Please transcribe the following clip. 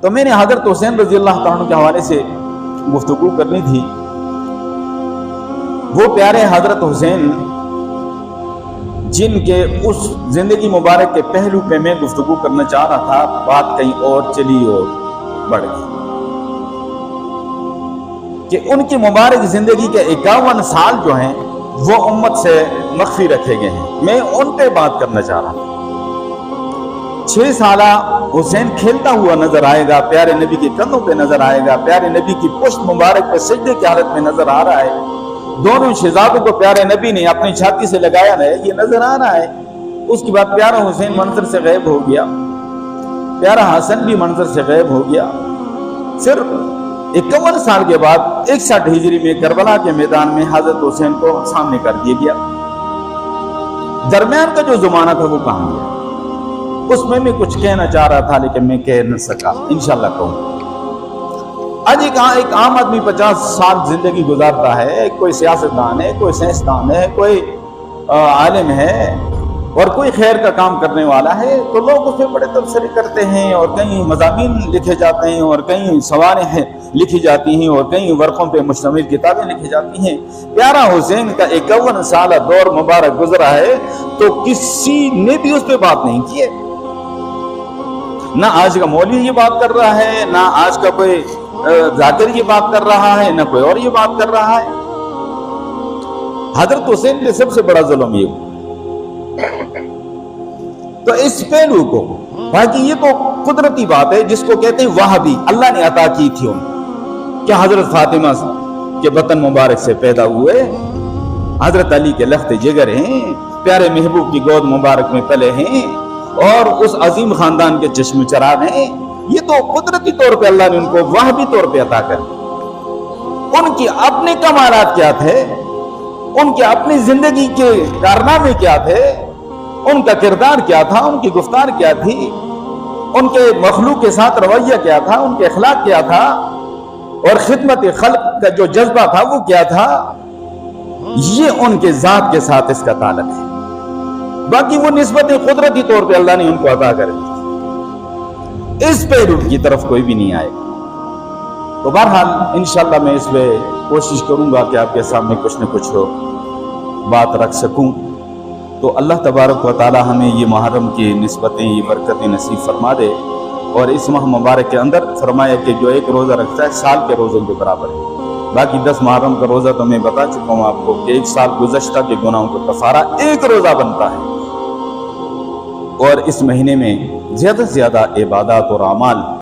تو میں نے حضرت حسین رضی اللہ تعالیٰ عنہ کے حوالے سے گفتگو کرنی تھی. وہ پیارے حضرت حسین جن کے اس زندگی مبارک کے پہلو پہ میں گفتگو کرنا چاہ رہا تھا، بات کہیں اور چلی اور بڑھ گئی کہ ان کی مبارک زندگی کے 51 سال جو ہیں وہ امت سے مخفی رکھے گئے ہیں. میں ان پہ بات کرنا چاہ رہا تھا. 6 سالہ حسین کھیلتا ہوا نظر آئے گا، پیارے نبی کے کندھوں پہ نظر آئے گا، پیارے نبی کی پشت مبارک پہ سجدے کی حالت میں نظر آ رہا ہے. دونوں شہزادوں کو پیارے نبی نے اپنی چھاتی سے لگایا ہے، یہ نظر آ رہا ہے. اس کے بعد پیارا حسین منظر سے غائب ہو گیا، پیارا حسن بھی منظر سے غائب ہو گیا. پھر 51 سال کے بعد 61 ہجری میں کربلا کے میدان میں حضرت حسین کو سامنے کر دیا گیا. درمیان کا جو زمانہ تھا وہ کہاں گیا؟ اس میں کچھ کہنا چاہ رہا تھا لیکن میں کہہ نہ سکا. انشاءاللہ کہوں. آج ایک عام آدمی 50 سال زندگی گزارتا ہے، کوئی سیاستدان ہے، کوئی سائنسدان ہے، کوئی عالم ہے اور کوئی خیر کا کام کرنے والا ہے، تو لوگ اس پہ بڑے تبصرے کرتے ہیں اور کہیں مضامین لکھے جاتے ہیں اور کہیں سوانح لکھی جاتی ہیں اور کہیں ورقوں پہ مشتمل کتابیں لکھی جاتی ہیں. پیارا حسین کا 51 سالہ دور مبارک گزرا ہے تو کسی نے بھی اس پہ بات نہیں کی ہے. نہ آج کا مولوی یہ بات کر رہا ہے، نہ آج کا کوئی ذاکر یہ بات کر رہا ہے، نہ کوئی اور یہ بات کر رہا ہے. حضرت حسین کے سب سے بڑا ظلم یہ ہوا. تو اس پہلو کو، باقی یہ تو قدرتی بات ہے جس کو کہتے ہیں وہابی، اللہ نے عطا کی تھی ان کہ حضرت فاطمہ کے بطن مبارک سے پیدا ہوئے، حضرت علی کے لخت جگر ہیں، پیارے محبوب کی گود مبارک میں پلے ہیں اور اس عظیم خاندان کے چشم چراغ ہیں. یہ تو قدرتی طور پہ اللہ نے ان کو وہابی طور پہ عطا کر. ان کی اپنے کمالات کیا تھے، ان کے اپنی زندگی کے کارنامے کیا تھے، ان کا کردار کیا تھا، ان کی گفتار کیا تھی، ان کے مخلوق کے ساتھ رویہ کیا تھا، ان کے اخلاق کیا تھا اور خدمت خلق کا جو جذبہ تھا وہ کیا تھا، یہ ان کے ذات کے ساتھ اس کا تعلق ہے. باقی وہ نسبتیں قدرتی طور پہ اللہ نے ان کو عطا کر دی. اس پہلو کی طرف کوئی بھی نہیں آئے. تو بہرحال انشاءاللہ میں اس پہ کوشش کروں گا کہ آپ کے سامنے کچھ نہ کچھ بات رکھ سکوں. تو اللہ تبارک و تعالی ہمیں یہ محرم کی نسبتیں، یہ برکتیں نصیب فرما دے اور اس ماہ مبارک کے اندر فرمایا کہ جو ایک روزہ رکھتا ہے سال کے روزوں کے برابر ہے. باقی 10 محرم کا روزہ تو میں بتا چکا ہوں آپ کو کہ ایک سال گزشتہ کے گناہوں کا کفارہ ایک روزہ بنتا ہے. اور اس مہینے میں زیادہ سے زیادہ عبادات اور اعمال